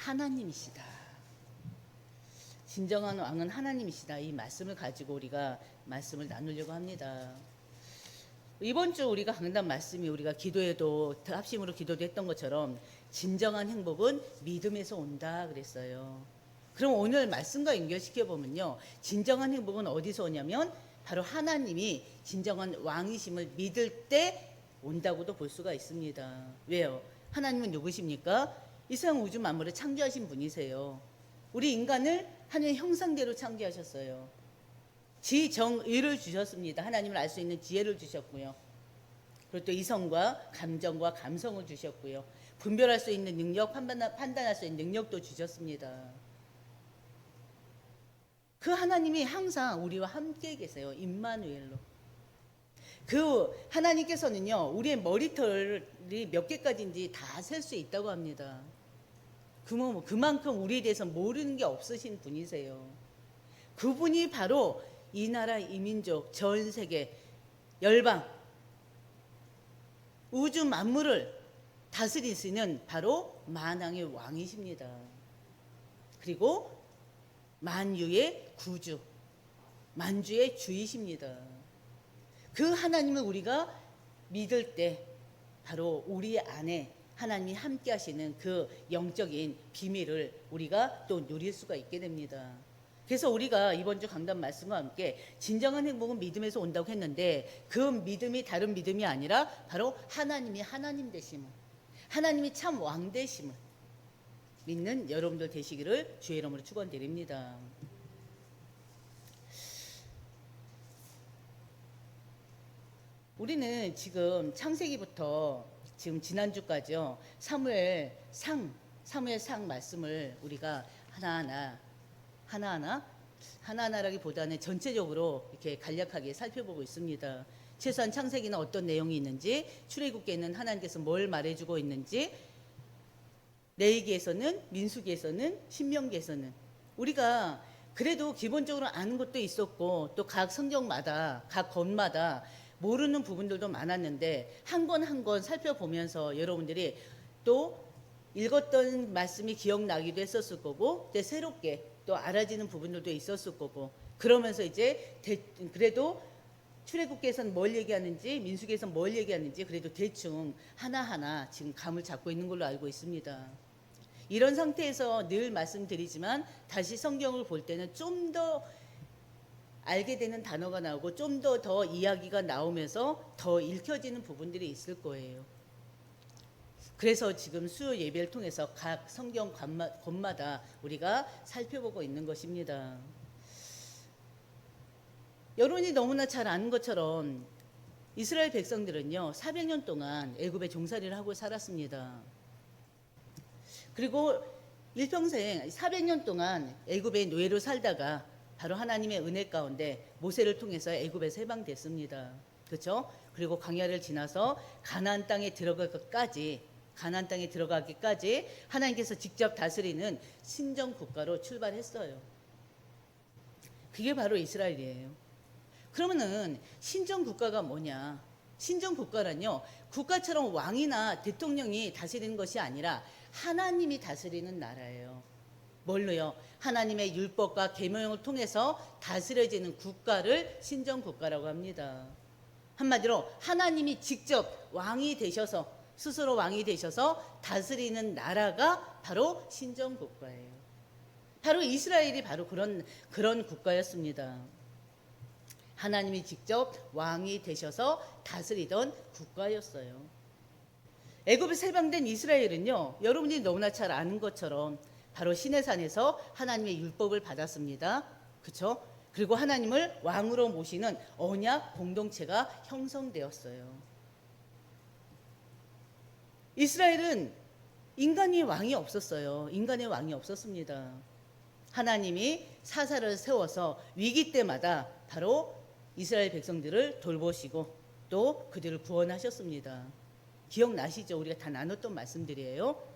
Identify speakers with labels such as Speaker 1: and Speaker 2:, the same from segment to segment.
Speaker 1: 하나님이시다. 진정한 왕은 하나님이시다. 이 말씀을 가지고 우리가 말씀을 나누려고 합니다. 이번 주 우리가 강단 말씀이 우리가 기도에도 합심으로 기도도 했던 것처럼 진정한 행복은 믿음에서 온다 그랬어요. 그럼 오늘 말씀과 연결시켜 보면요, 진정한 행복은 어디서 오냐면 바로 하나님이 진정한 왕이심을 믿을 때 온다고도 볼 수가 있습니다. 왜요? 하나님은 누구십니까? 이 세상 우주 만물을 창조하신 분이세요. 우리 인간을 하나님의 형상대로 창조하셨어요. 지정의를 주셨습니다. 하나님을 알 수 있는 지혜를 주셨고요. 그리고 또 이성과 감정과 감성을 주셨고요. 분별할 수 있는 능력, 판단할 수 있는 능력도 주셨습니다. 그 하나님이 항상 우리와 함께 계세요. 임마누엘로. 그 하나님께서는요, 우리의 머리털이 몇 개까지인지 다 셀 수 있다고 합니다. 그만큼 우리에 대해서 모르는 게 없으신 분이세요. 그분이 바로 이 나라, 이 민족, 전 세계, 열방, 우주 만물을 다스리시는 바로 만왕의 왕이십니다. 그리고 만유의 구주, 만주의 주이십니다. 그 하나님을 우리가 믿을 때 바로 우리 안에 하나님이 함께 하시는 그 영적인 비밀을 우리가 또 누릴 수가 있게 됩니다. 그래서 우리가 이번 주 강단 말씀과 함께 진정한 행복은 믿음에서 온다고 했는데, 그 믿음이 다른 믿음이 아니라 바로 하나님이 하나님 되심을, 하나님이 참 왕 되심을 믿는 여러분들 되시기를 주의 이름으로 축원드립니다. 우리는 지금 창세기부터 지금 지난주까지요, 사무엘 상 말씀을 우리가 하나하나라기보다는 전체적으로 이렇게 간략하게 살펴보고 있습니다. 최소한 창세기는 어떤 내용이 있는지, 출애굽기에는 하나님께서 뭘 말해주고 있는지, 레위기에서는, 민수기에서는, 신명기에서는 우리가 그래도 기본적으로 아는 것도 있었고, 또 각 성경마다 각 권마다 모르는 부분들도 많았는데, 한 권 한 권 살펴보면서 여러분들이 또 읽었던 말씀이 기억나기도 했었을 거고, 또 새롭게 또 알아지는 부분들도 있었을 거고, 그러면서 이제 그래도 출애굽기에서는 뭘 얘기하는지, 민수기에서는 뭘 얘기하는지 그래도 대충 하나하나 지금 감을 잡고 있는 걸로 알고 있습니다. 이런 상태에서 늘 말씀드리지만 다시 성경을 볼 때는 좀 더 알게 되는 단어가 나오고 좀 더 이야기가 나오면서 더 읽혀지는 부분들이 있을 거예요. 그래서 지금 수요 예배를 통해서 각 성경 권마다 우리가 살펴보고 있는 것입니다. 여러분이 너무나 잘 아는 것처럼 이스라엘 백성들은요, 400년 동안 애굽에 종살이를 하고 살았습니다. 그리고 일평생 400년 동안 애굽의 노예로 살다가 바로 하나님의 은혜 가운데 모세를 통해서 애굽에서 해방됐습니다. 그렇죠? 그리고 광야를 지나서 가나안 땅에 들어가기까지 하나님께서 직접 다스리는 신정 국가로 출발했어요. 그게 바로 이스라엘이에요. 그러면은 신정 국가가 뭐냐? 신정 국가란요, 국가처럼 왕이나 대통령이 다스리는 것이 아니라 하나님이 다스리는 나라예요. 뭘로요? 하나님의 율법과 계명을 통해서 다스려지는 국가를 신정 국가라고 합니다. 한마디로 하나님이 직접 왕이 되셔서, 스스로 왕이 되셔서 다스리는 나라가 바로 신정 국가예요. 바로 이스라엘이 바로 그런 국가였습니다. 하나님이 직접 왕이 되셔서 다스리던 국가였어요. 애굽에서 해방된 이스라엘은요, 여러분이 너무나 잘 아는 것처럼 바로 시내산에서 하나님의 율법을 받았습니다. 그렇죠? 그리고 하나님을 왕으로 모시는 언약 공동체가 형성되었어요. 이스라엘은 인간의 왕이 없었어요. 인간의 왕이 없었습니다. 하나님이 사사를 세워서 위기 때마다 바로 이스라엘 백성들을 돌보시고 또 그들을 구원하셨습니다. 기억나시죠? 우리가 다 나눴던 말씀들이에요.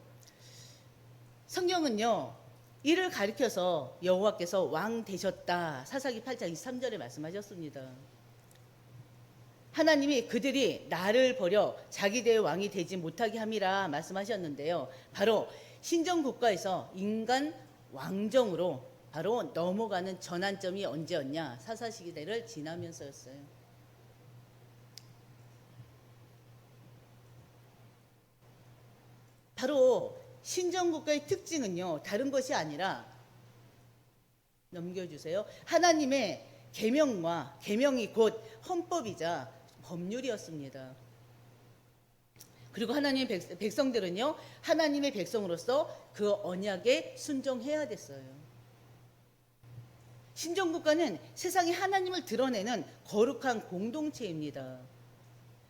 Speaker 1: 성경은요, 이를 가리켜서 여호와께서 왕 되셨다, 사사기 8장 23절에 말씀하셨습니다. 하나님이 그들이 나를 버려 자기들의 왕이 되지 못하게 함이라 말씀하셨는데요, 바로 신정 국가에서 인간 왕정으로 바로 넘어가는 전환점이 언제였냐? 사사시대를 지나면서였어요. 바로 신정국가의 특징은요, 다른 것이 아니라, 넘겨주세요. 하나님의 계명이 곧 헌법이자 법률이었습니다. 그리고 하나님의 백성들은요, 하나님의 백성으로서 그 언약에 순종해야 됐어요. 신정국가는 세상에 하나님을 드러내는 거룩한 공동체입니다.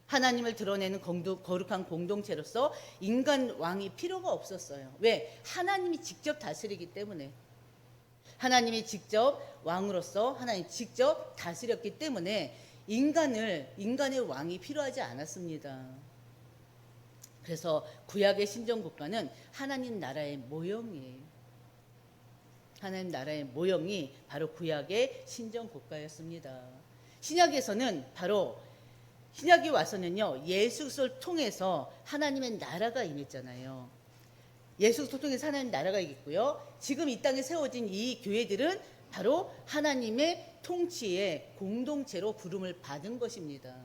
Speaker 1: 하나님을 드러내는 거룩한 공동체로서 인간 왕이 필요가 없었어요. 왜? 하나님이 직접 다스리기 때문에. 하나님이 직접 왕으로서 하나님 직접 다스렸기 때문에 인간의 왕이 필요하지 않았습니다. 그래서 구약의 신정국가는 하나님 나라의 모형이에요. 하나님 나라의 모형이 바로 구약의 신정국가였습니다. 신약에서는 바로 신약이 와서는요, 예수 그리스도를 통해서 하나님의 나라가 임했잖아요. 예수 그리스도를 통해서 하나님 나라가 있고요. 지금 이 땅에 세워진 이 교회들은 바로 하나님의 통치의 공동체로 부름을 받은 것입니다.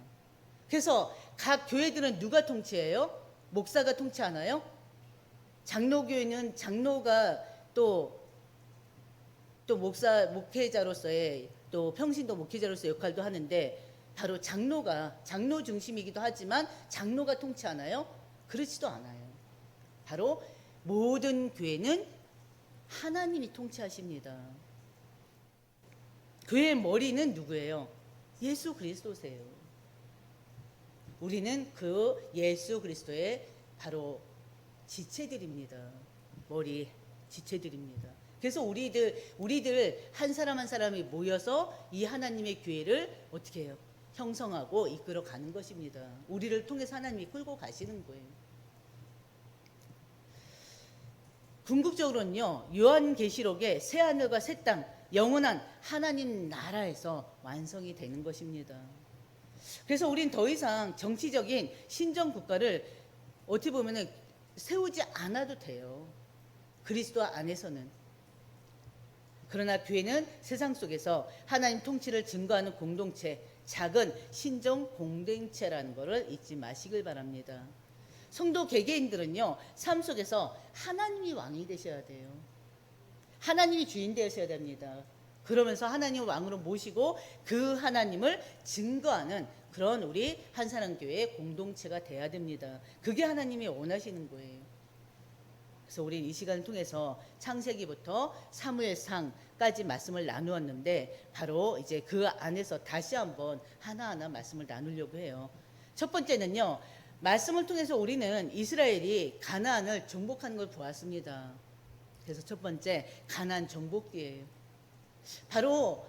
Speaker 1: 그래서 각 교회들은 누가 통치해요? 목사가 통치하나요? 장로교회는 장로가 또 목회자로서의 또 평신도 목회자로서의 역할도 하는데 바로 장로 중심이기도 하지만 장로가 통치하나요? 그렇지도 않아요. 바로 모든 교회는 하나님이 통치하십니다. 교회의 머리는 누구예요? 예수 그리스도세요. 우리는 그 예수 그리스도의 바로 지체들입니다. 머리 지체들입니다. 그래서 우리들 한 사람 한 사람이 모여서 이 하나님의 교회를 어떻게 해요? 형성하고 이끌어 가는 것입니다. 우리를 통해서 하나님이 끌고 가시는 거예요. 궁극적으로는요, 요한계시록의 새하늘과 새 땅, 영원한 하나님 나라에서 완성이 되는 것입니다. 그래서 우린 더 이상 정치적인 신정국가를 어떻게 보면 세우지 않아도 돼요. 그리스도 안에서는. 그러나 교회는 세상 속에서 하나님 통치를 증거하는 공동체, 작은 신정 공동체라는 것을 잊지 마시길 바랍니다. 성도 개개인들은요, 삶 속에서 하나님이 왕이 되셔야 돼요. 하나님이 주인 되셔야 됩니다. 그러면서 하나님을 왕으로 모시고 그 하나님을 증거하는 그런 우리 한사랑교회의 공동체가 돼야 됩니다. 그게 하나님이 원하시는 거예요. 그래서 우리 이 시간을 통해서 창세기부터 사무엘상까지 말씀을 나누었는데 바로 이제 그 안에서 다시 한번 하나하나 말씀을 나누려고 해요. 첫 번째는요, 말씀을 통해서 우리는 이스라엘이 가나안을 정복한 걸 보았습니다. 그래서 첫 번째, 가나안 정복기예요. 바로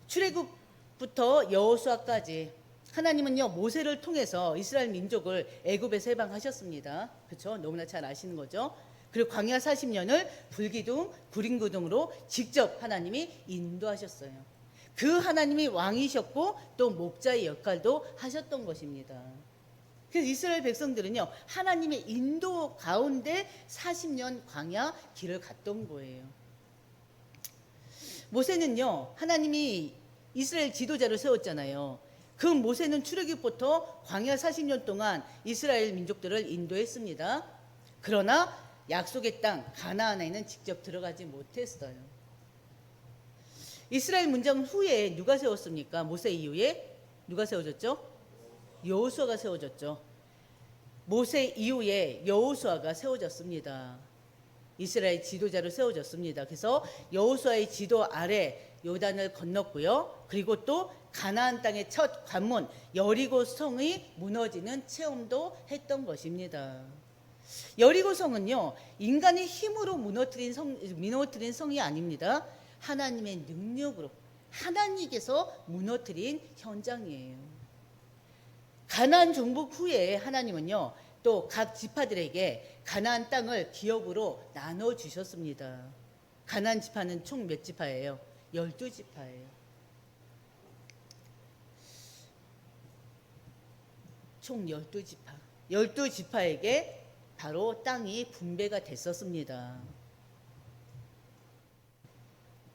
Speaker 1: 출애굽부터 여호수아까지 하나님은요, 모세를 통해서 이스라엘 민족을 애굽에서 해방하셨습니다. 그렇죠? 너무나 잘 아시는 거죠. 그리고 광야 40년을 불기둥, 구린구둥으로 직접 하나님이 인도하셨어요. 그 하나님이 왕이셨고 또 목자의 역할도 하셨던 것입니다. 그래서 이스라엘 백성들은요, 하나님의 인도 가운데 40년 광야 길을 갔던 거예요. 모세는요, 하나님이 이스라엘 지도자를 세웠잖아요. 그 모세는 출애굽부터 광야 40년 동안 이스라엘 민족들을 인도했습니다. 그러나 약속의 땅 가나안에는 직접 들어가지 못했어요. 이스라엘 문정 후에 누가 세웠습니까? 모세 이후에 누가 세워졌죠? 여호수아가 세워졌죠. 모세 이후에 여호수아가 세워졌습니다. 이스라엘 지도자로 세워졌습니다. 그래서 여호수아의 지도 아래 요단을 건넜고요. 그리고 또 가나안 땅의 첫 관문 여리고 성이 무너지는 체험도 했던 것입니다. 여리고 성은요, 인간의 힘으로 무너뜨린 성이 아닙니다. 하나님의 능력으로 하나님께서 무너뜨린 현장이에요. 가나안 정복 후에 하나님은요, 또 각 지파들에게 가나안 땅을 기업으로 나눠 주셨습니다. 가나안 지파는 총 몇 지파예요? 12지파예요. 총 12지파. 12지파에게 바로 땅이 분배가 됐었습니다.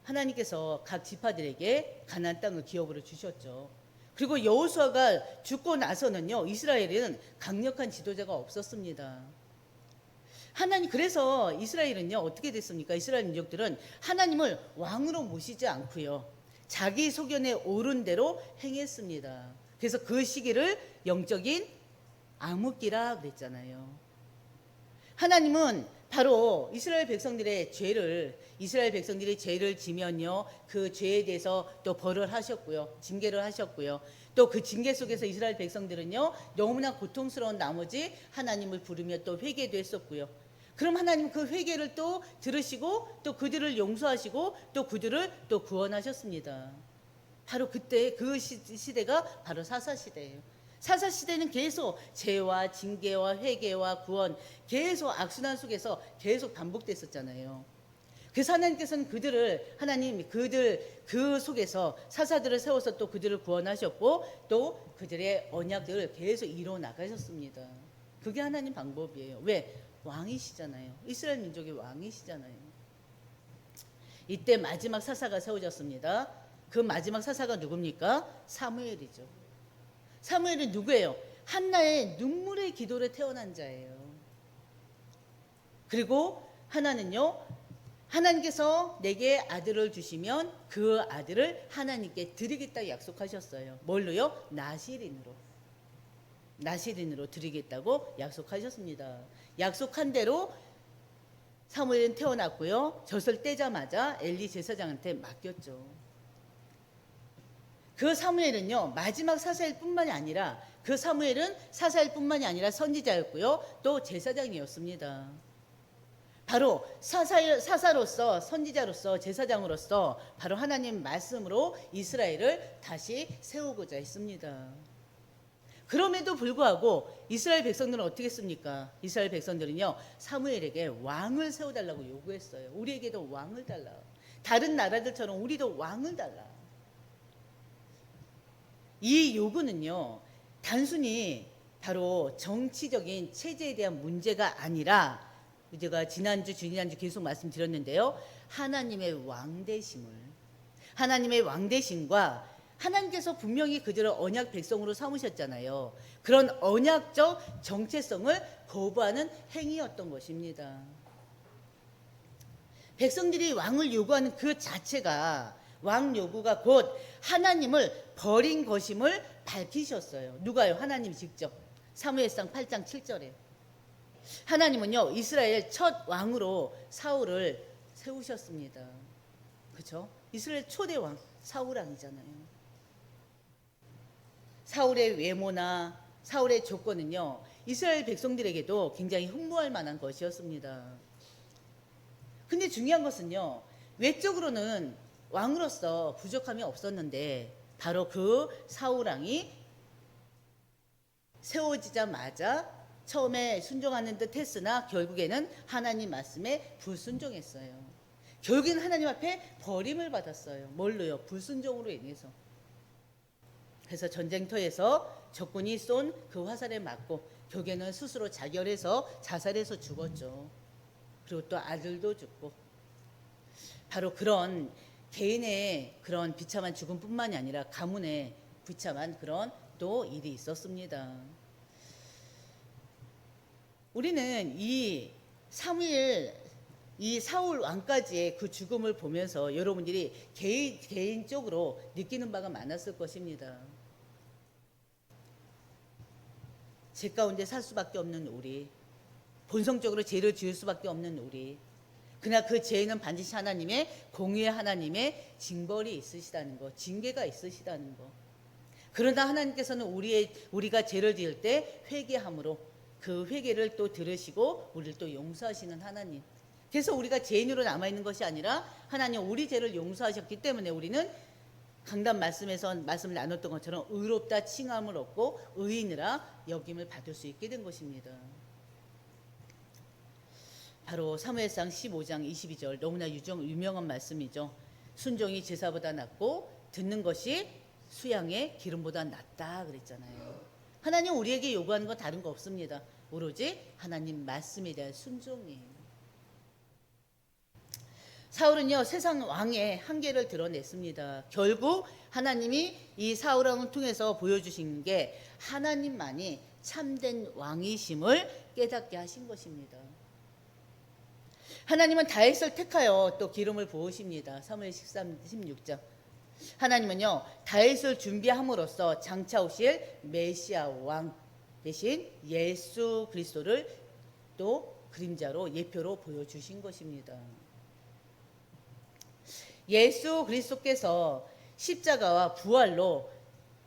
Speaker 1: 하나님께서 각 지파들에게 가나안 땅을 기업으로 주셨죠. 그리고 여호수아가 죽고 나서는요, 이스라엘에는 강력한 지도자가 없었습니다. 그래서 이스라엘은요, 어떻게 됐습니까? 이스라엘 민족들은 하나님을 왕으로 모시지 않고요, 자기 소견에 옳은 대로 행했습니다. 그래서 그 시기를 영적인 암흑기라 그랬잖아요. 하나님은 바로 이스라엘 백성들이 죄를 지면요, 그 죄에 대해서 또 벌을 하셨고요, 징계를 하셨고요. 또 그 징계 속에서 이스라엘 백성들은요, 너무나 고통스러운 나머지 하나님을 부르며 또 회개도 했었고요. 그럼 하나님 그 회개를 또 들으시고 또 그들을 용서하시고 또 그들을 또 구원하셨습니다. 바로 그때 그 시대가 바로 사사시대예요. 사사시대는 계속 죄와 징계와 회개와 구원, 계속 악순환 속에서 계속 반복됐었잖아요. 그래서 하나님께서는 그들 그 속에서 사사들을 세워서 또 그들을 구원하셨고 또 그들의 언약들을 계속 이루어 나가셨습니다. 그게 하나님 방법이에요. 왜? 왕이시잖아요. 이스라엘 민족의 왕이시잖아요. 이때 마지막 사사가 세워졌습니다. 그 마지막 사사가 누굽니까? 사무엘이죠. 사무엘은 누구예요? 한나의 눈물의 기도를 태어난 자예요. 그리고 하나는요, 하나님께서 내게 아들을 주시면 그 아들을 하나님께 드리겠다고 약속하셨어요. 뭘로요? 나실인으로 드리겠다고 약속하셨습니다. 약속한 대로 사무엘은 태어났고요. 젖을 떼자마자 엘리 제사장한테 맡겼죠. 그 사무엘은요, 마지막 사사일 뿐만이 아니라 선지자였고요, 또 제사장이었습니다. 바로 사사로서, 선지자로서, 제사장으로서 바로 하나님 말씀으로 이스라엘을 다시 세우고자 했습니다. 그럼에도 불구하고 이스라엘 백성들은 어떻게 했습니까? 이스라엘 백성들은요, 사무엘에게 왕을 세워달라고 요구했어요. 우리에게도 왕을 달라. 다른 나라들처럼 우리도 왕을 달라. 이 요구는요, 단순히 바로 정치적인 체제에 대한 문제가 아니라, 제가 지난주 계속 말씀드렸는데요, 하나님의 왕대심과 하나님께서 분명히 그들을 언약 백성으로 삼으셨잖아요. 그런 언약적 정체성을 거부하는 행위였던 것입니다. 백성들이 왕을 요구하는 그 자체가, 왕 요구가 곧 하나님을 버린 것임을 밝히셨어요. 누가요? 하나님이 직접. 사무엘상 8장 7절에 하나님은요, 이스라엘 첫 왕으로 사울을 세우셨습니다. 그렇죠? 이스라엘 초대 왕 사울 왕이잖아요. 사울의 외모나 사울의 조건은요, 이스라엘 백성들에게도 굉장히 흠모할 만한 것이었습니다. 근데 중요한 것은요, 외적으로는 왕으로서 부족함이 없었는데 바로 그 사울 왕이 세워지자마자 처음에 순종하는 듯 했으나 결국에는 하나님 말씀에 불순종했어요. 결국에는 하나님 앞에 버림을 받았어요. 뭘로요? 불순종으로 인해서. 그래서 전쟁터에서 적군이 쏜 그 화살에 맞고 결국에는 스스로 자결해서 자살해서 죽었죠. 그리고 또 아들도 죽고. 바로 그런 개인의 그런 비참한 죽음뿐만이 아니라 가문의 비참한 그런 또 일이 있었습니다. 우리는 이 사울 왕까지의 그 죽음을 보면서 여러분들이 개인적으로 느끼는 바가 많았을 것입니다. 죄 가운데 살 수밖에 없는 우리, 본성적으로 죄를 지을 수밖에 없는 우리, 그러나 그 죄에는 반드시 공의의 하나님의 징벌이 있으시다는 거, 징계가 있으시다는 거. 그러나 하나님께서는 우리가 죄를 지을 때 회개함으로 그 회개를 또 들으시고 우리를 또 용서하시는 하나님. 그래서 우리가 죄인으로 남아있는 것이 아니라 하나님 우리 죄를 용서하셨기 때문에 우리는 강단 말씀에서 말씀을 나눴던 것처럼 의롭다 칭함을 얻고 의인이라 여김을 받을 수 있게 된 것입니다. 바로 사무엘상 15장 22절 너무나 유명한 말씀이죠. 순종이 제사보다 낫고 듣는 것이 수양의 기름보다 낫다 그랬잖아요. 하나님 우리에게 요구하는 건 다른 거 없습니다. 오로지 하나님 말씀에 대한 순종이에요. 사울은요, 세상 왕의 한계를 드러냈습니다. 결국 하나님이 이 사울 왕을 통해서 보여주신 게 하나님만이 참된 왕이심을 깨닫게 하신 것입니다. 하나님은 다윗을 택하여 또 기름을 부으십니다. 사무엘 16장. 하나님은요, 다윗을 준비함으로써 장차 오실 메시아 왕 대신 예수 그리스도를 또 그림자로 예표로 보여주신 것입니다. 예수 그리스도께서 십자가와 부활로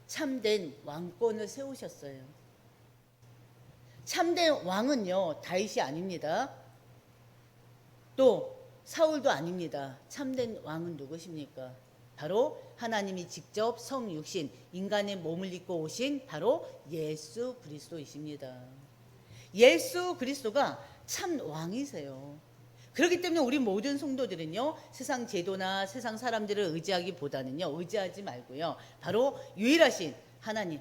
Speaker 1: 참된 왕권을 세우셨어요. 참된 왕은요, 다윗이 아닙니다. 또 사울도 아닙니다. 참된 왕은 누구십니까? 바로 하나님이 직접 성육신 인간의 몸을 입고 오신 바로 예수 그리스도이십니다. 예수 그리스도가 참 왕이세요. 그렇기 때문에 우리 모든 성도들은요, 세상 제도나 세상 사람들을 의지하기보다는요, 의지하지 말고요, 바로 유일하신 하나님,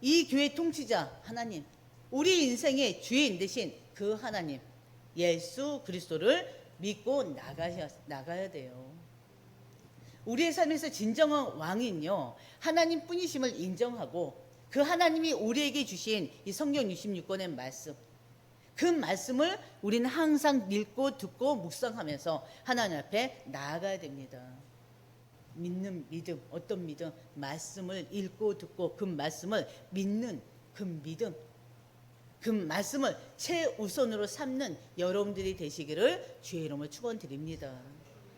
Speaker 1: 이 교회 통치자 하나님, 우리 인생의 주인 되신 그 하나님 예수 그리스도를 믿고 나가야 돼요. 우리의 삶에서 진정한 왕은요, 하나님 뿐이심을 인정하고 그 하나님이 우리에게 주신 이 성경 66권의 말씀, 그 말씀을 우리는 항상 읽고 듣고 묵상하면서 하나님 앞에 나아가야 됩니다. 믿는 믿음, 어떤 믿음? 말씀을 읽고 듣고 그 말씀을 믿는 그 믿음, 그 말씀을 최우선으로 삼는 여러분들이 되시기를 주의 이름으로 축원드립니다.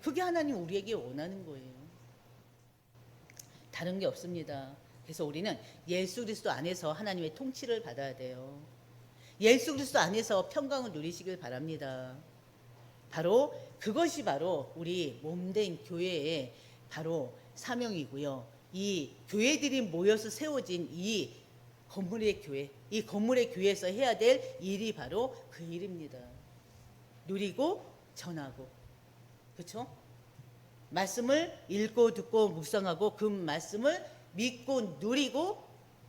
Speaker 1: 그게 하나님 우리에게 원하는 거예요. 다른 게 없습니다. 그래서 우리는 예수 그리스도 안에서 하나님의 통치를 받아야 돼요. 예수 그리스도 안에서 평강을 누리시길 바랍니다. 바로 그것이 바로 우리 몸된 교회의 바로 사명이고요. 이 교회들이 모여서 세워진 이 건물의 교회, 이 건물의 교회에서 해야 될 일이 바로 그 일입니다. 누리고 전하고, 그렇죠? 말씀을 읽고 듣고 묵상하고 그 말씀을 믿고 누리고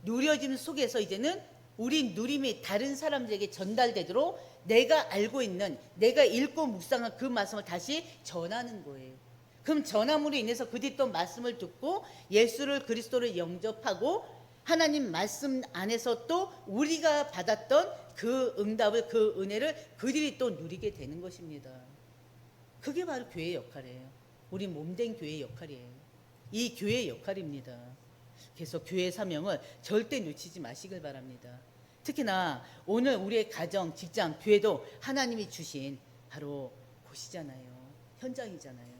Speaker 1: 누려짐 속에서 이제는 우리 누림이 다른 사람들에게 전달되도록 내가 알고 있는, 내가 읽고 묵상한 그 말씀을 다시 전하는 거예요. 그럼 전함으로 인해서 그들이 또 말씀을 듣고 예수를 그리스도를 영접하고 하나님 말씀 안에서 또 우리가 받았던 그 응답을, 그 은혜를 그들이 또 누리게 되는 것입니다. 그게 바로 교회의 역할이에요. 우리 몸된 교회의 역할이에요. 이 교회의 역할입니다. 그래서 교회의 사명을 절대 놓치지 마시길 바랍니다. 특히나 오늘 우리의 가정, 직장, 교회도 하나님이 주신 바로 곳이잖아요. 현장이잖아요.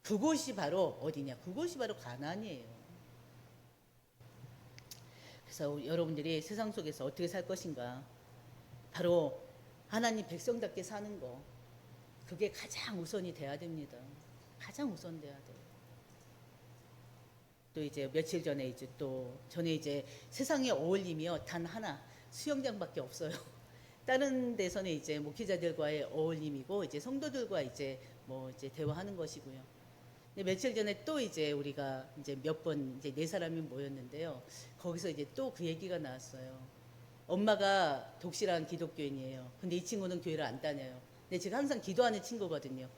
Speaker 1: 그곳이 바로 어디냐? 그곳이 바로 가나안이에요. 그래서 여러분들이 세상 속에서 어떻게 살 것인가? 바로 하나님 백성답게 사는 거. 그게 가장 우선이 돼야 됩니다. 가장 우선 돼야 돼요. 또 이제 며칠 전에 이제 세상의 어울림이요 단 하나, 수영장밖에 없어요. 다른 데서는 이제 목회자들과의 어울림이고 이제 성도들과 이제 대화하는 것이고요. 근데 며칠 전에 또 이제 우리가 이제 몇 번 이제 4사람이 모였는데요. 거기서 이제 또 그 얘기가 나왔어요. 엄마가 독실한 기독교인이에요. 근데 이 친구는 교회를 안 다녀요. 근데 제가 항상 기도하는 친구거든요.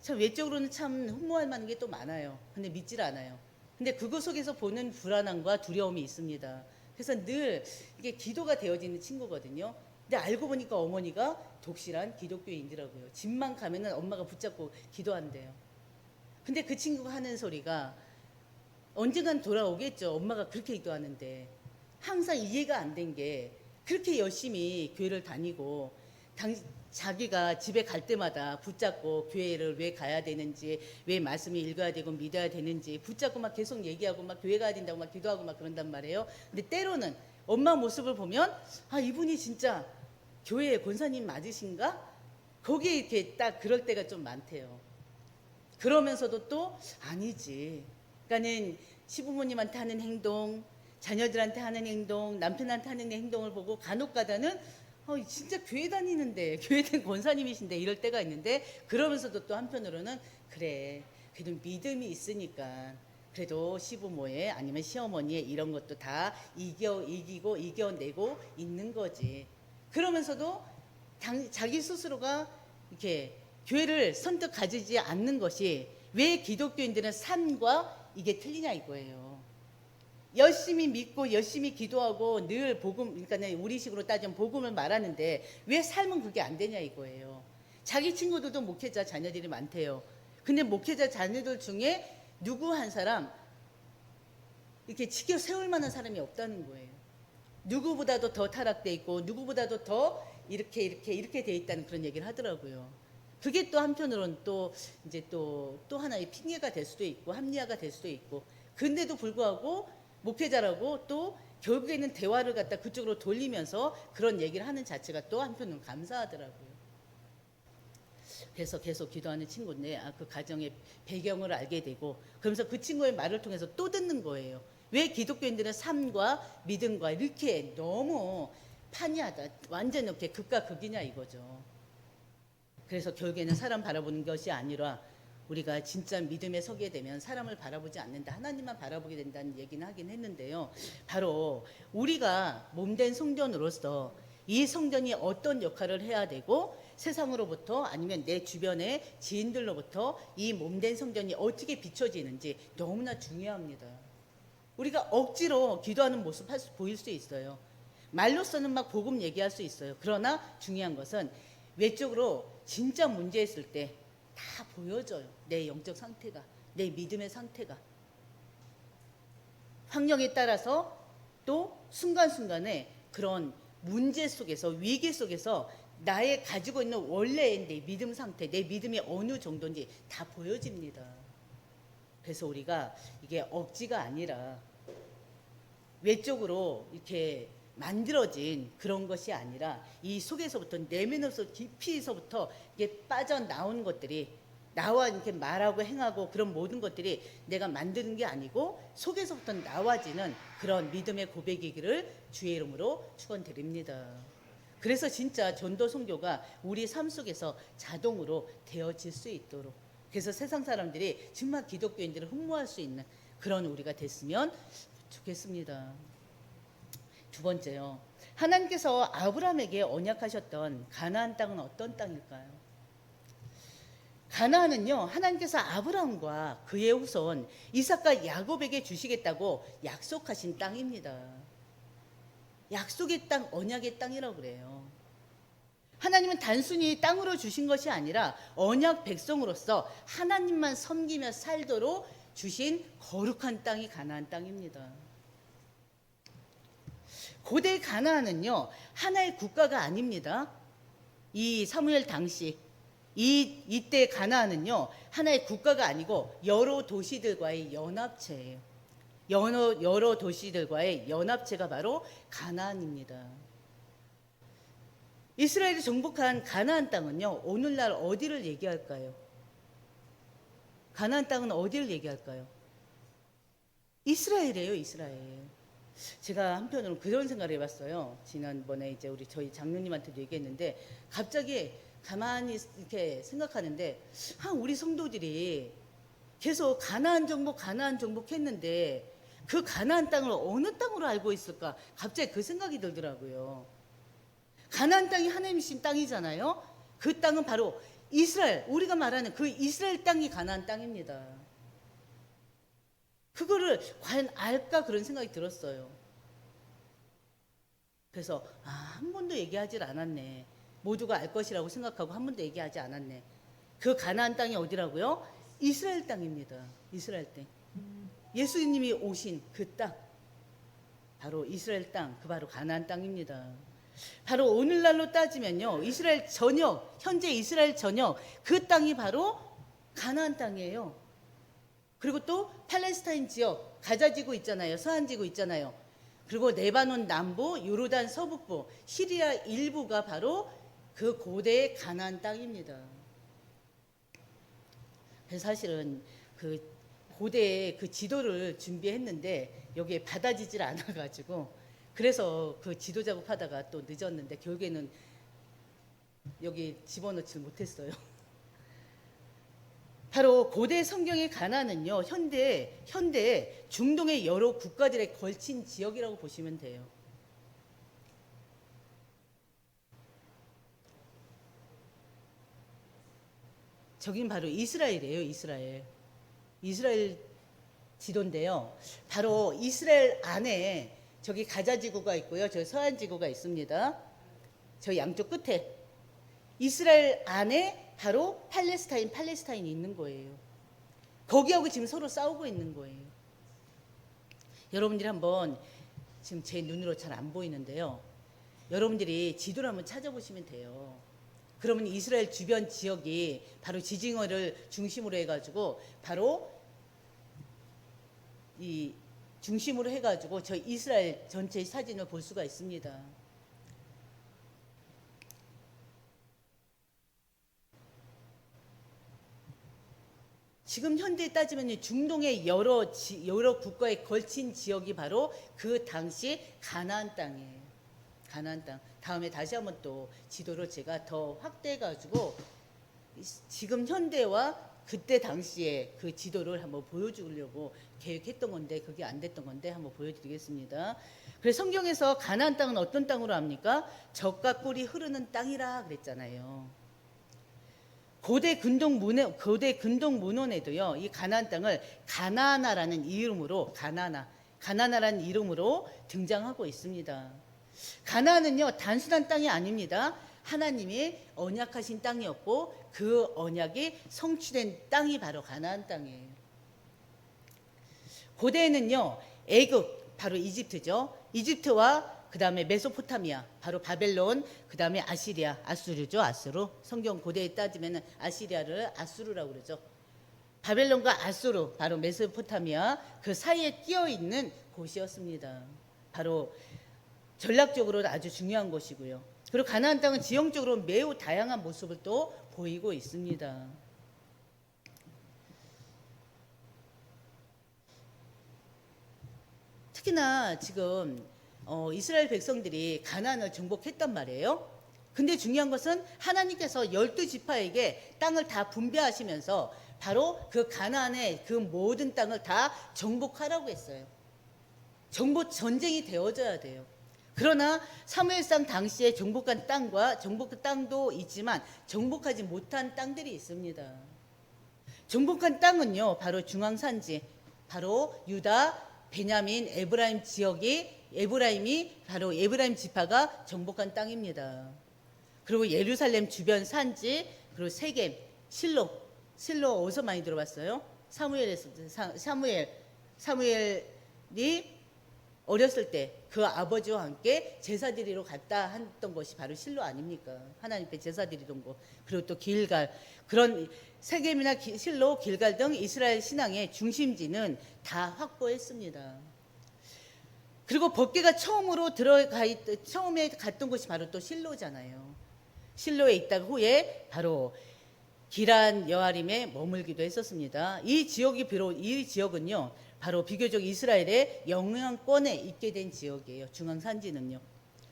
Speaker 1: 참 외적으로는 참 흠모할 만한 게 또 많아요. 근데 믿질 않아요. 근데 그거 속에서 보는 불안함과 두려움이 있습니다. 그래서 늘 이게 기도가 되어지는 친구거든요. 근데 알고 보니까 어머니가 독실한 기독교인이더라고요. 집만 가면은 엄마가 붙잡고 기도한대요. 근데 그 친구가 하는 소리가 언젠간 돌아오겠죠. 엄마가 그렇게 기도하는데 항상 이해가 안 된 게 그렇게 열심히 교회를 다니고 자기가 집에 갈 때마다 붙잡고 교회를 왜 가야 되는지, 왜 말씀을 읽어야 되고 믿어야 되는지 붙잡고 막 계속 얘기하고 막 교회 가야 된다고 막 기도하고 막 그런단 말이에요. 근데 때로는 엄마 모습을 보면 아, 이분이 진짜 교회 권사님 맞으신가? 거기에 이렇게 딱 그럴 때가 좀 많대요. 그러면서도 또 아니지. 그러니까는 시부모님한테 하는 행동, 자녀들한테 하는 행동, 남편한테 하는 행동을 보고 간혹 가다는 진짜 교회 다니는데, 교회 된 권사님이신데 이럴 때가 있는데, 그러면서도 또 한편으로는 그래, 그래도 믿음이 있으니까 그래도 시부모의 아니면 시어머니의 이런 것도 다 이기고 이겨내고 있는 거지. 그러면서도 자기 스스로가 이렇게 교회를 선뜻 가지지 않는 것이 왜 기독교인들은 삶과 이게 틀리냐 이거예요. 열심히 믿고 열심히 기도하고 늘 복음, 그러니까 우리식으로 따지면 복음을 말하는데 왜 삶은 그게 안 되냐 이거예요. 자기 친구들도 목회자 자녀들이 많대요. 근데 목회자 자녀들 중에 누구 한 사람 이렇게 지켜 세울 만한 사람이 없다는 거예요. 누구보다도 더 타락돼 있고 누구보다도 더 이렇게 돼 있다는 그런 얘기를 하더라고요. 그게 또 한편으로는 또 이제 또 하나의 핑계가 될 수도 있고 합리화가 될 수도 있고, 근데도 불구하고 목회자라고 또 결국에는 대화를 갖다 그쪽으로 돌리면서 그런 얘기를 하는 자체가 또 한편으로는 감사하더라고요. 그래서 계속 기도하는 친구인데 그 가정의 배경을 알게 되고, 그러면서 그 친구의 말을 통해서 또 듣는 거예요. 왜 기독교인들은 삶과 믿음과 이렇게 너무 판이하다, 완전 이렇게 극과 극이냐 이거죠. 그래서 결국에는 사람 바라보는 것이 아니라 우리가 진짜 믿음에 서게 되면 사람을 바라보지 않는다, 하나님만 바라보게 된다는 얘기는 하긴 했는데요. 바로 우리가 몸된 성전으로서 이 성전이 어떤 역할을 해야 되고, 세상으로부터 아니면 내 주변의 지인들로부터 이 몸된 성전이 어떻게 비춰지는지 너무나 중요합니다. 우리가 억지로 기도하는 모습 보일 수 있어요. 말로서는 막 복음 얘기할 수 있어요. 그러나 중요한 것은 외적으로 진짜 문제 있을 때 다 보여져요. 내 영적 상태가, 내 믿음의 상태가. 환경에 따라서 또 순간순간에 그런 문제 속에서, 위기 속에서 나의 가지고 있는 원래의 내 믿음 상태, 내 믿음이 어느 정도인지 다 보여집니다. 그래서 우리가 이게 억지가 아니라 외적으로 이렇게 만들어진 그런 것이 아니라 이 속에서부터, 내면에서 깊이서부터 이게 빠져나온 것들이, 나와 이렇게 말하고 행하고 그런 모든 것들이 내가 만드는 게 아니고 속에서부터 나와지는 그런 믿음의 고백이기를 주의 이름으로 축원드립니다. 그래서 진짜 전도 선교가 우리 삶 속에서 자동으로 되어질 수 있도록, 그래서 세상 사람들이 정말 기독교인들을 흠모할 수 있는 그런 우리가 됐으면 좋겠습니다. 두 번째요. 하나님께서 아브라함에게 언약하셨던 가나안 땅은 어떤 땅일까요? 가나안은요, 하나님께서 아브라함과 그의 후손 이삭과 야곱에게 주시겠다고 약속하신 땅입니다. 약속의 땅, 언약의 땅이라고 그래요. 하나님은 단순히 땅으로 주신 것이 아니라 언약 백성으로서 하나님만 섬기며 살도록 주신 거룩한 땅이 가나안 땅입니다. 고대 가나안은요, 하나의 국가가 아닙니다. 이 사무엘 당시 이때 가나안은요, 하나의 국가가 아니고 여러 도시들과의 연합체예요. 여러 도시들과의 연합체가 바로 가나안입니다. 이스라엘이 정복한 가나안 땅은요, 오늘날 어디를 얘기할까요? 가나안 땅은 어디를 얘기할까요? 이스라엘이에요, 이스라엘. 제가 한편으로 그런 생각을 해봤어요. 지난번에 이제 저희 장로님한테도 얘기했는데, 갑자기 가만히 이렇게 생각하는데, 우리 성도들이 계속 가나안 정복 했는데 그 가나안 땅을 어느 땅으로 알고 있을까? 갑자기 그 생각이 들더라고요. 가나안 땅이 하나님이 주신 땅이잖아요. 그 땅은 바로 이스라엘, 우리가 말하는 그 이스라엘 땅이 가나안 땅입니다. 그거를 과연 알까, 그런 생각이 들었어요. 그래서 한 번도 얘기하지 않았네. 모두가 알 것이라고 생각하고 한 번도 얘기하지 않았네. 그 가나안 땅이 어디라고요? 이스라엘 땅입니다. 이스라엘 땅. 예수님이 오신 그 땅, 바로 이스라엘 땅, 그 바로 가나안 땅입니다. 바로 오늘날로 따지면요, 이스라엘 전역, 현재 이스라엘 전역, 그 땅이 바로 가나안 땅이에요. 그리고 또 팔레스타인 지역, 가자지구 있잖아요. 서안지구 있잖아요. 그리고 레바논 남부, 요르단 서북부, 시리아 일부가 바로 그 고대의 가나안 땅입니다. 그래서 사실은 그 고대의 그 지도를 준비했는데 여기에 받아지질 않아가지고, 그래서 그 지도 작업하다가 또 늦었는데 결국에는 여기 집어넣지 못했어요. 바로 고대 성경의 가나안은요, 현대 중동의 여러 국가들에 걸친 지역이라고 보시면 돼요. 저긴 바로 이스라엘이에요. 이스라엘 지도인데요. 바로 이스라엘 안에 저기 가자 지구가 있고요. 저 서한 지구가 있습니다. 저 양쪽 끝에 이스라엘 안에 바로 팔레스타인이 있는 거예요. 거기하고 지금 서로 싸우고 있는 거예요. 여러분들이 한번, 지금 제 눈으로 잘 안 보이는데요, 여러분들이 지도를 한번 찾아보시면 돼요. 그러면 이스라엘 주변 지역이 바로 지징어를 중심으로 해가지고 바로 이 중심으로 해가지고 저 이스라엘 전체의 사진을 볼 수가 있습니다. 지금 현대에 따지면 중동의 여러 국가에 걸친 지역이 바로 그 당시 가나안 땅이에요. 가나안 땅. 다음에 다시 한번 또 지도를 제가 더 확대해가지고 지금 현대와 그때 당시에 그 지도를 한번 보여주려고 계획했던 건데 그게 안 됐던 건데 한번 보여드리겠습니다. 그래서 성경에서 가나안 땅은 어떤 땅으로 합니까? 젖과 꿀이 흐르는 땅이라 그랬잖아요. 고대 근동 문헌에도요, 이 가나안 땅을 가나나라는 이름으로 가나나라는 이름으로 등장하고 있습니다. 가나안은요, 단순한 땅이 아닙니다. 하나님이 언약하신 땅이었고 그 언약이 성취된 땅이 바로 가나안 땅이에요. 고대에는요, 애굽, 바로 이집트죠. 이집트와 그 다음에 메소포타미아, 바로 바벨론, 그 다음에 아시리아, 아수르죠. 아수르. 성경 고대에 따지면 아시리아를 아수르라고 그러죠. 바벨론과 아수르, 바로 메소포타미아, 그 사이에 끼어 있는 곳이었습니다. 바로 전략적으로 아주 중요한 곳이고요. 그리고 가나안 땅은 지형적으로 매우 다양한 모습을 또 보이고 있습니다. 특히나 지금 이스라엘 백성들이 가나안을 정복했단 말이에요. 근데 중요한 것은 하나님께서 12지파에게 땅을 다 분배하시면서 바로 그 가나안의 그 모든 땅을 다 정복하라고 했어요. 정복 전쟁이 되어져야 돼요. 그러나 사무엘상 당시에 정복한 땅과 정복한 땅도 있지만 정복하지 못한 땅들이 있습니다. 정복한 땅은요, 바로 중앙산지, 바로 유다, 베냐민, 에브라임 지역이 바로 에브라임 지파가 정복한 땅입니다. 그리고 예루살렘 주변 산지, 그리고 세겜, 실로 어디서 많이 들어봤어요? 사무엘이 어렸을 때 그 아버지와 함께 제사 드리러 갔다 했던 것이 바로 실로 아닙니까? 하나님 앞에 제사 드리던 곳. 그리고 또 길갈, 그런 세겜이나 실로, 길갈 등 이스라엘 신앙의 중심지는 다 확보했습니다. 그리고 법궤가 처음에 갔던 곳이 바로 또 실로잖아요. 실로에 있다가 후에 바로 기란 여아림에 머물기도 했었습니다. 이 지역은요, 바로 비교적 이스라엘의 영향권에 있게 된 지역이에요. 중앙산지는요.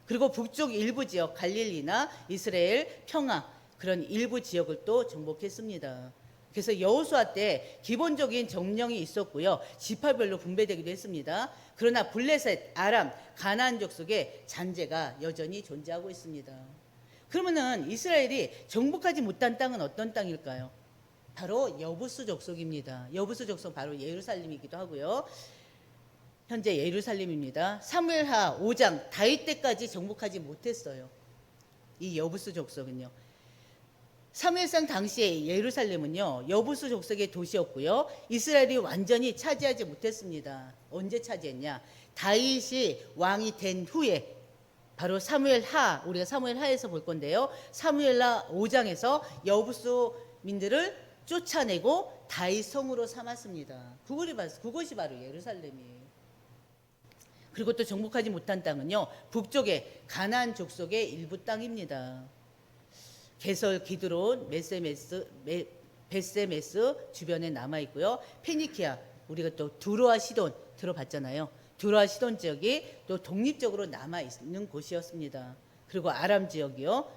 Speaker 1: 그리고 북쪽 일부 지역, 갈릴리나 이스라엘 평화, 그런 일부 지역을 또 정복했습니다. 그래서 여호수아 때 기본적인 점령이 있었고요. 지파별로 분배되기도 했습니다. 그러나 블레셋, 아람, 가나안 족속의 잔재가 여전히 존재하고 있습니다. 그러면은 이스라엘이 정복하지 못한 땅은 어떤 땅일까요? 바로 여부수 족속입니다. 여부수 족속 바로 예루살렘이기도 하고요. 현재 예루살렘입니다. 사무엘하 5장 다윗 때까지 정복하지 못했어요. 이 여부수 족속은요. 사무엘상 당시에 예루살렘은요, 여부수 족속의 도시였고요. 이스라엘이 완전히 차지하지 못했습니다. 언제 차지했냐? 다윗이 왕이 된 후에, 바로 우리가 사무엘하에서 볼 건데요. 사무엘하 5장에서 여부수민들을 쫓아내고 다윗 성으로 삼았습니다. 그것이 바로 예루살렘이에요. 그리고 또 정복하지 못한 땅은요, 북쪽의 가나안 족속의 일부 땅입니다. 게설, 기드론, 베세메스 주변에 남아 있고요. 페니키아, 우리가 또 두로와 시돈 들어봤잖아요. 두로와 시돈 지역이 또 독립적으로 남아 있는 곳이었습니다. 그리고 아람 지역이요.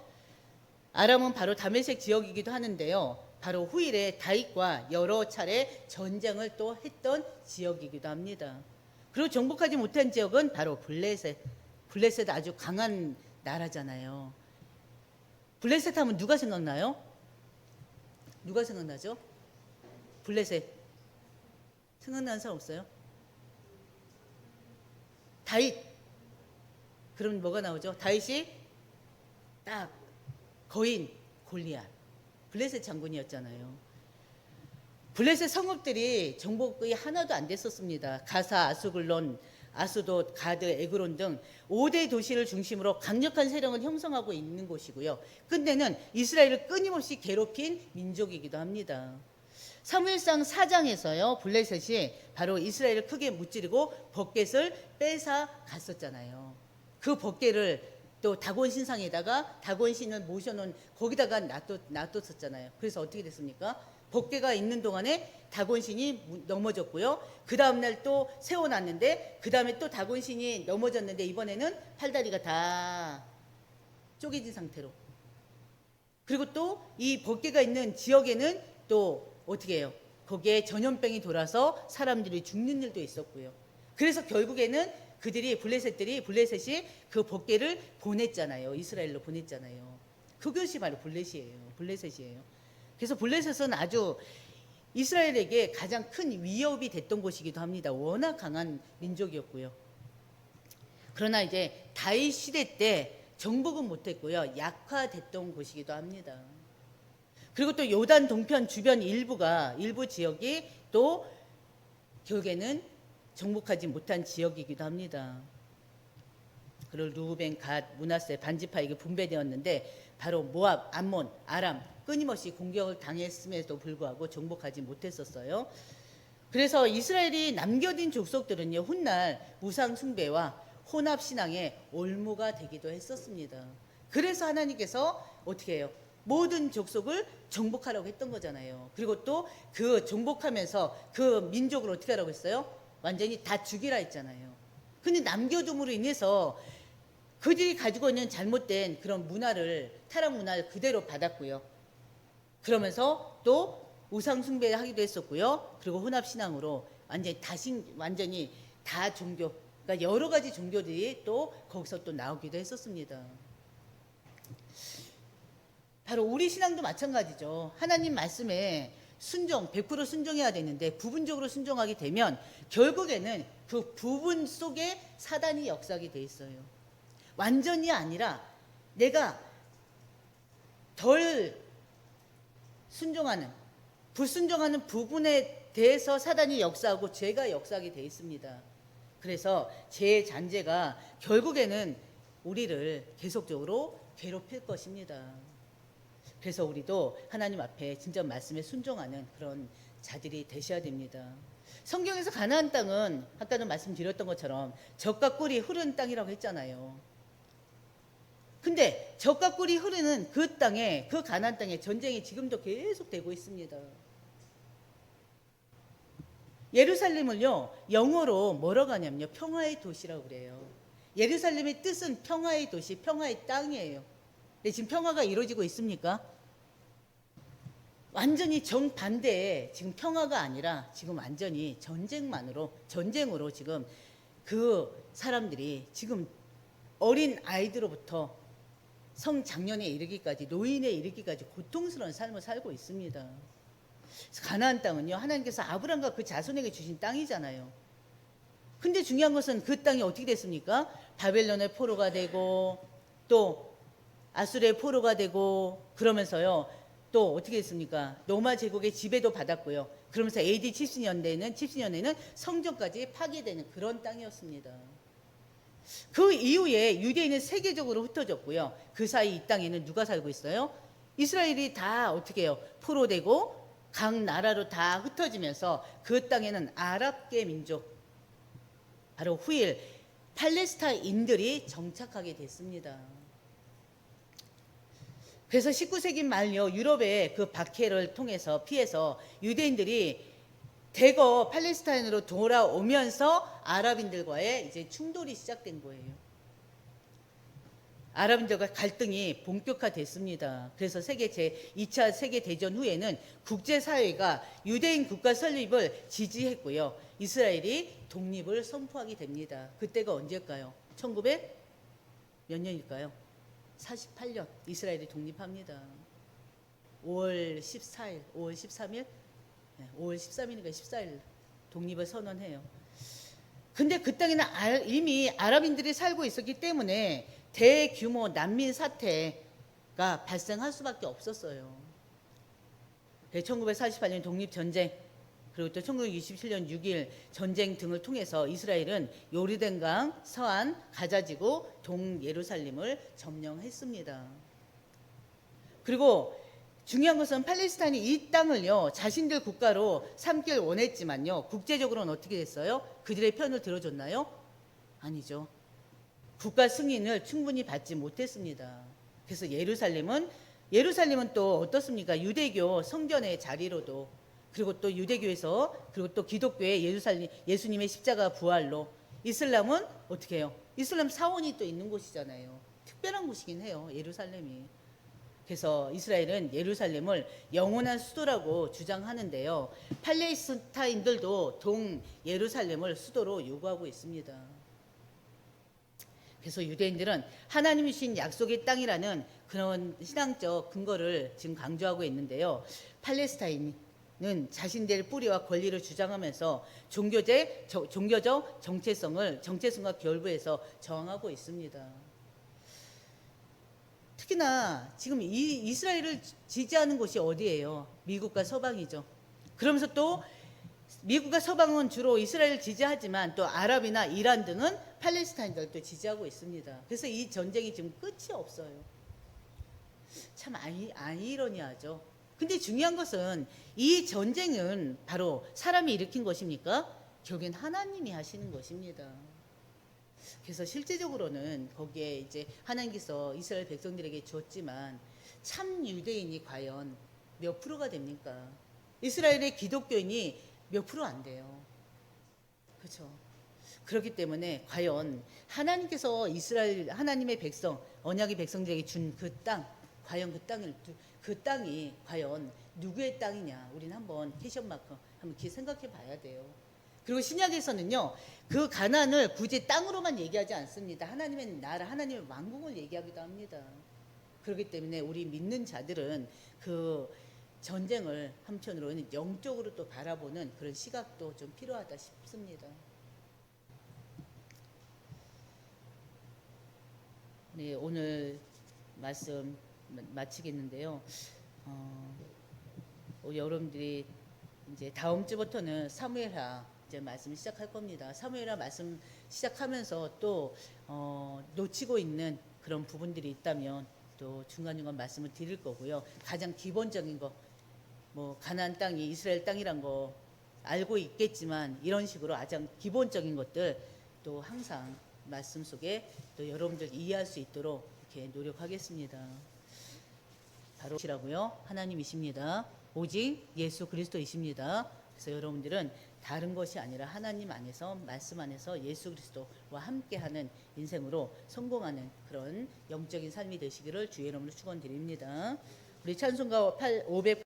Speaker 1: 아람은 바로 다메섹 지역이기도 하는데요. 바로 후일에 다윗과 여러 차례 전쟁을 또 했던 지역이기도 합니다. 그리고 정복하지 못한 지역은 바로 블레셋. 블레셋 아주 강한 나라잖아요. 블레셋 하면 누가 생각나요? 누가 생각나죠? 블레셋. 생각나는 사람 없어요? 다윗. 그럼 뭐가 나오죠? 다윗이 딱 거인 골리앗. 블레셋 장군이었잖아요. 블레셋 성읍들이 정복이 하나도 안 됐었습니다. 가사, 아수글론, 아수돗, 가드, 에그론 등 5대 도시를 중심으로 강력한 세력을 형성하고 있는 곳이고요. 끝내는 이스라엘을 끊임없이 괴롭힌 민족이기도 합니다. 사무엘상 4장에서요. 블레셋이 바로 이스라엘을 크게 무찌르고 벗겟을 뺏어 갔었잖아요. 그 벗겟을 또 다곤 신상에다가 다곤 신을 모셔놓은 거기다가 놔뒀었잖아요. 그래서 어떻게 됐습니까? 벗개가 있는 동안에 다곤신이 넘어졌고요. 그 다음날 또 세워놨는데 그 다음에 또 다곤신이 넘어졌는데 이번에는 팔다리가 다 쪼개진 상태로. 그리고 또 이 벗개가 있는 지역에는 또 어떻게 해요? 거기에 전염병이 돌아서 사람들이 죽는 일도 있었고요. 그래서 결국에는 그들이 블레셋이 그 벗개를 보냈잖아요. 이스라엘로 보냈잖아요. 그것이 바로 블레셋이에요. 그래서 블레셋은 아주 이스라엘에게 가장 큰 위협이 됐던 곳이기도 합니다. 워낙 강한 민족이었고요. 그러나 이제 다윗 시대 때 정복은 못했고요. 약화됐던 곳이기도 합니다. 그리고 또 요단 동편 주변 일부 지역이 또 결국에는 정복하지 못한 지역이기도 합니다. 그리고 루벤, 갓, 므낫세 반지파에게 분배되었는데 바로 모압, 암몬, 아람 끊임없이 공격을 당했음에도 불구하고 정복하지 못했었어요. 그래서 이스라엘이 남겨진 족속들은요, 훗날 우상 숭배와 혼합 신앙의 올무가 되기도 했었습니다. 그래서 하나님께서 어떻게 해요? 모든 족속을 정복하라고 했던 거잖아요. 그리고 또 그 정복하면서 그 민족을 어떻게 하라고 했어요? 완전히 다 죽이라 했잖아요. 근데 남겨둠으로 인해서 그들이 가지고 있는 잘못된 그런 타락 문화를 그대로 받았고요. 그러면서 또 우상 숭배하기도 했었고요. 그리고 혼합 신앙으로 완전히 다 종교, 그러니까 여러 가지 종교들이 또 거기서 또 나오기도 했었습니다. 바로 우리 신앙도 마찬가지죠. 하나님 말씀에 100% 순종해야 되는데 부분적으로 순종하게 되면 결국에는 그 부분 속에 사단이 역사하게 돼 있어요. 완전히 아니라 내가 덜 순종하는, 불순종하는 부분에 대해서 사단이 역사하고 죄가 역사하게 돼 있습니다. 그래서 죄의 잔재가 결국에는 우리를 계속적으로 괴롭힐 것입니다. 그래서 우리도 하나님 앞에 진짜 말씀에 순종하는 그런 자들이 되셔야 됩니다. 성경에서 가나안 땅은 아까도 말씀드렸던 것처럼 젖과 꿀이 흐르는 땅이라고 했잖아요. 근데 젖과 꿀이 흐르는 그 땅에, 그 가나안 땅에 전쟁이 지금도 계속 되고 있습니다. 예루살렘을요, 영어로 뭐라고 하냐면요, 평화의 도시라고 그래요. 예루살렘의 뜻은 평화의 도시, 평화의 땅이에요. 근데 지금 평화가 이루어지고 있습니까? 완전히 정반대에 지금 평화가 아니라 지금 완전히 전쟁으로 지금 그 사람들이 지금 어린 아이들로부터 성장년에 이르기까지, 노인에 이르기까지 고통스러운 삶을 살고 있습니다. 가나안 땅은요, 하나님께서 아브람과 그 자손에게 주신 땅이잖아요. 근데 중요한 것은 그 땅이 어떻게 됐습니까? 바벨론의 포로가 되고 또 아수르의 포로가 되고 그러면서요, 또 어떻게 됐습니까? 로마 제국의 지배도 받았고요. 그러면서 AD 70년대에는 성전까지 파괴되는 그런 땅이었습니다. 그 이후에 유대인은 세계적으로 흩어졌고요. 그 사이 이 땅에는 누가 살고 있어요? 이스라엘이 다 어떻게 해요? 포로되고 각 나라로 다 흩어지면서 그 땅에는 아랍계 민족, 바로 후일 팔레스타인들이 정착하게 됐습니다. 그래서 19세기 말요, 유럽의 그 박해를 통해서 피해서 유대인들이 대거 팔레스타인으로 돌아오면서 아랍인들과의 이제 충돌이 시작된 거예요. 아랍인들과 갈등이 본격화됐습니다. 그래서 2차 세계대전 후에는 국제사회가 유대인 국가 설립을 지지했고요. 이스라엘이 독립을 선포하게 됩니다. 그때가 언제일까요? 1900 몇 년일까요? 48년 이스라엘이 독립합니다. 5월 14일, 5월 13일, 5월 13일인가 14일 독립을 선언해요. 근데 그 땅에는 이미 아랍인들이 살고 있었기 때문에 대규모 난민 사태가 발생할 수밖에 없었어요. 1948년 독립전쟁, 그리고 또 1927년 6.1 전쟁 등을 통해서 이스라엘은 요르단강, 서안, 가자지구, 동예루살렘을 점령했습니다. 그리고 중요한 것은 팔레스타인이 이 땅을요 자신들 국가로 삼길 원했지만요 국제적으로는 어떻게 됐어요? 그들의 편을 들어줬나요? 아니죠. 국가 승인을 충분히 받지 못했습니다. 그래서 예루살렘은 또 어떻습니까? 유대교 성전의 자리로도, 그리고 또 유대교에서, 그리고 또 기독교의 예수님의 십자가 부활로, 이슬람은 어떻게 해요? 이슬람 사원이 또 있는 곳이잖아요. 특별한 곳이긴 해요, 예루살렘이. 그래서 이스라엘은 예루살렘을 영원한 수도라고 주장하는데요. 팔레스타인들도 동 예루살렘을 수도로 요구하고 있습니다. 그래서 유대인들은 하나님이 주신 약속의 땅이라는 그런 신앙적 근거를 지금 강조하고 있는데요. 팔레스타인은 자신들의 뿌리와 권리를 주장하면서 종교적 정체성과 결부해서 저항하고 있습니다. 특히나 지금 이스라엘을 지지하는 곳이 어디예요? 미국과 서방이죠. 그러면서 또 미국과 서방은 주로 이스라엘을 지지하지만 또 아랍이나 이란 등은 팔레스타인들도 지지하고 있습니다. 그래서 이 전쟁이 지금 끝이 없어요. 참 아이러니하죠. 근데 중요한 것은 이 전쟁은 바로 사람이 일으킨 것입니까? 결국엔 하나님이 하시는 것입니다. 그래서 실제적으로는 거기에 이제 하나님께서 이스라엘 백성들에게 줬지만 참 유대인이 과연 몇 프로가 됩니까? 이스라엘의 기독교인이 몇 프로 안 돼요. 그렇죠? 그렇기 때문에 과연 하나님께서 하나님의 백성, 언약의 백성들에게 준 그 땅, 과연 그 땅이 과연 누구의 땅이냐? 우리는 한번 캐션마크 한번 생각해 봐야 돼요. 그리고 신약에서는요, 그 가나안을 굳이 땅으로만 얘기하지 않습니다. 하나님의 나라, 하나님의 왕국을 얘기하기도 합니다. 그렇기 때문에 우리 믿는 자들은 그 전쟁을 한편으로는 영적으로 또 바라보는 그런 시각도 좀 필요하다 싶습니다. 네, 오늘 말씀 마치겠는데요. 여러분들이 이제 다음 주부터는 사무엘하 이제 말씀 시작할 겁니다. 사무엘하 말씀 시작하면서 또 놓치고 있는 그런 부분들이 있다면 또 중간중간 말씀을 드릴 거고요. 가장 기본적인 거, 뭐 가나안 땅이 이스라엘 땅이란 거 알고 있겠지만 이런 식으로 가장 기본적인 것들 또 항상 말씀 속에 또 여러분들 이해할 수 있도록 이렇게 노력하겠습니다. 바로 시라고요. 하나님이십니다. 오직 예수 그리스도이십니다. 그래서 여러분들은 다른 것이 아니라 하나님 안에서, 말씀 안에서 예수 그리스도와 함께하는 인생으로 성공하는 그런 영적인 삶이 되시기를 주의 이름으로 축원드립니다. 우리 찬송가 500